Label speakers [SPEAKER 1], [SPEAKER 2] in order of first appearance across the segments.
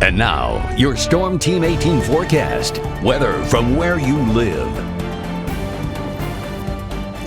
[SPEAKER 1] And now, your Storm Team 18 forecast. Weather from where you live.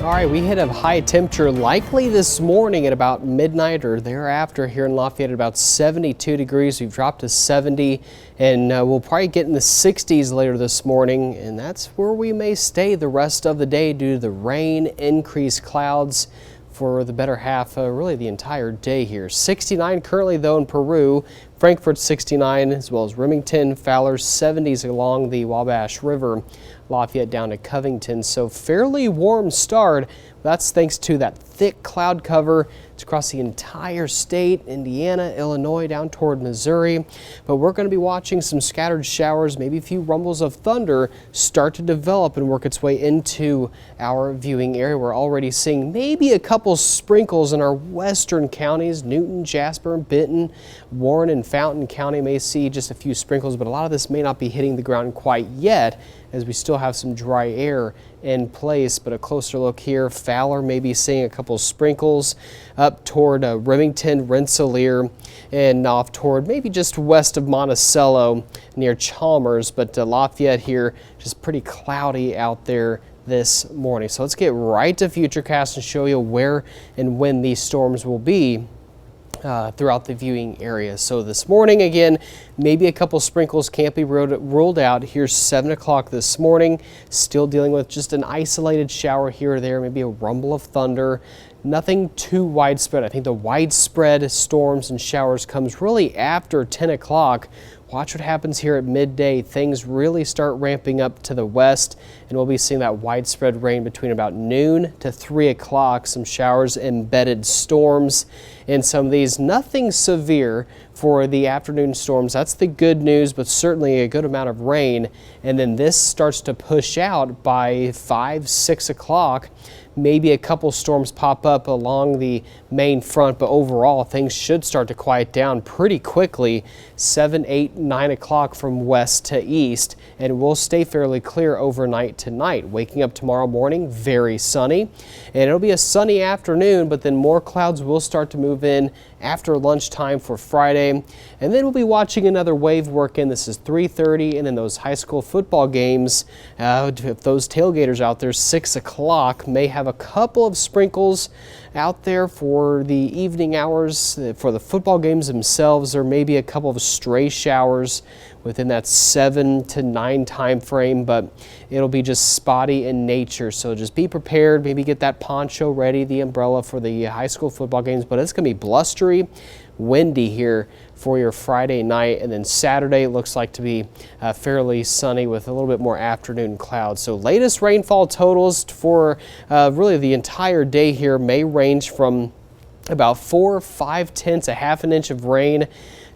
[SPEAKER 2] All right, we hit a high temperature likely this morning at about midnight or thereafter here in Lafayette at about 72 degrees. We've dropped to 70 and we'll probably get in the 60s later this morning, and that's where we may stay the rest of the day due to the rain, increased clouds for the better half, really the entire day here. 69 currently though in Peru, Frankfort 69, as well as Remington, Fowler 70s along the Wabash River, Lafayette down to Covington. So fairly warm start. That's thanks to that thick cloud cover. It's across the entire state, Indiana, Illinois, down toward Missouri. But we're going to be watching some scattered showers, maybe a few rumbles of thunder start to develop and work its way into our viewing area. We're already seeing maybe a couple sprinkles in our western counties. Newton, Jasper, Benton, Warren, and Fountain County may see just a few sprinkles, but a lot of this may not be hitting the ground quite yet, as we still have some dry air in place. But a closer look here, Fowler may be seeing a couple sprinkles up toward Remington, Rensselaer, and off toward maybe just west of Monticello near Chalmers. But Lafayette here, just pretty cloudy out there this morning. So let's get right to Futurecast and show you where and when these storms will be throughout the viewing area. So this morning, again, maybe a couple sprinkles can't be ruled out. Here's 7 o'clock this morning, still dealing with just an isolated shower here or there, maybe a rumble of thunder. Nothing too widespread. I think the widespread storms and showers comes really after 10 o'clock. Watch what happens here at midday. Things really start ramping up to the west, and we'll be seeing that widespread rain between about noon to 3 o'clock. Some showers, embedded storms, and some of these. Nothing severe for the afternoon storms. That's the good news, but certainly a good amount of rain. And then this starts to push out by 5, 6 o'clock. Maybe a couple storms pop up along the main front, but overall things should start to quiet down pretty quickly. 7, 8, 9 o'clock from west to east, and we'll stay fairly clear overnight tonight. Waking up tomorrow morning, very sunny, and it'll be a sunny afternoon, but then more clouds will start to move in after lunchtime for Friday. And then we'll be watching another wave work in. This is 3:30, and then those high school football games, if those tailgaters out there, 6 o'clock, may have a couple of sprinkles out there for the evening hours. For the football games themselves, there may be a couple of stray showers within that 7 to 9 time frame, but it'll be just spotty in nature. So just be prepared, maybe get that poncho ready, the umbrella for the high school football games. But it's going to be blustery, windy here for your Friday night, and then Saturday looks like to be fairly sunny with a little bit more afternoon clouds. So latest rainfall totals for really the entire day here may range from about 4, 5/10, a half an inch of rain,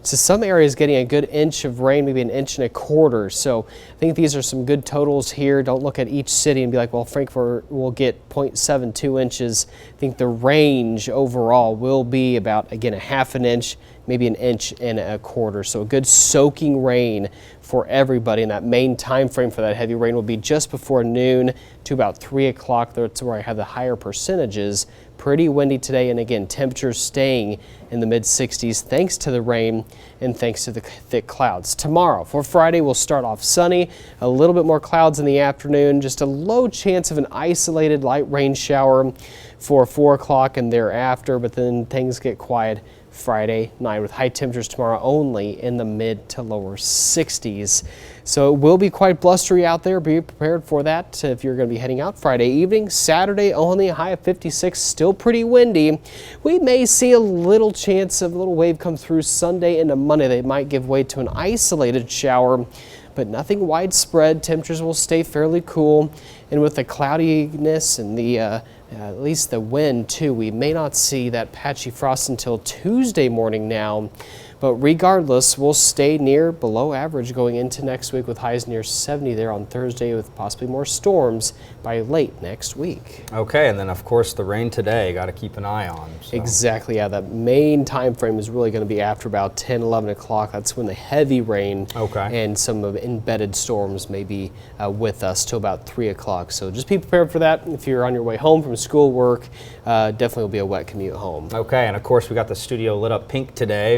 [SPEAKER 2] to some areas getting a good inch of rain, maybe 1.25 inches. So I think these are some good totals here. Don't look at each city and be like, well, Frankfort will get 0.72 inches. I think the range overall will be about, again, a half an inch, maybe 1.25 inches. So a good soaking rain for everybody. And that main time frame for that heavy rain will be just before noon to about 3 o'clock. That's where I have the higher percentages. Pretty windy today, and again, temperatures staying in the mid-60s thanks to the rain and thanks to the thick clouds. Tomorrow, for Friday, we'll start off sunny, a little bit more clouds in the afternoon, just a low chance of an isolated light rain shower for 4 o'clock and thereafter, but then things get quiet Friday night with high temperatures tomorrow only in the mid to lower 60s. So it will be quite blustery out there. Be prepared for that if you're going to be heading out Friday evening. Saturday only a high of 56, still pretty windy. We may see a little chance of a little wave come through Sunday into Monday. They might give way to an isolated shower, but nothing widespread. Temperatures will stay fairly cool, and with the cloudiness and the at least the wind too, we may not see that patchy frost until Tuesday morning now. But regardless, we'll stay near below average going into next week with highs near 70 there on Thursday, with possibly more storms by late next week.
[SPEAKER 3] Okay, and then of course the rain today, got to keep an eye on. So.
[SPEAKER 2] Exactly, yeah, that main time frame is really going to be after about 10, 11 o'clock. That's when the heavy rain and some of embedded storms may be with us till about 3 o'clock. So just be prepared for that. If you're on your way home from school, work, definitely will be a wet commute home.
[SPEAKER 3] Okay, and of course we got the studio lit up pink today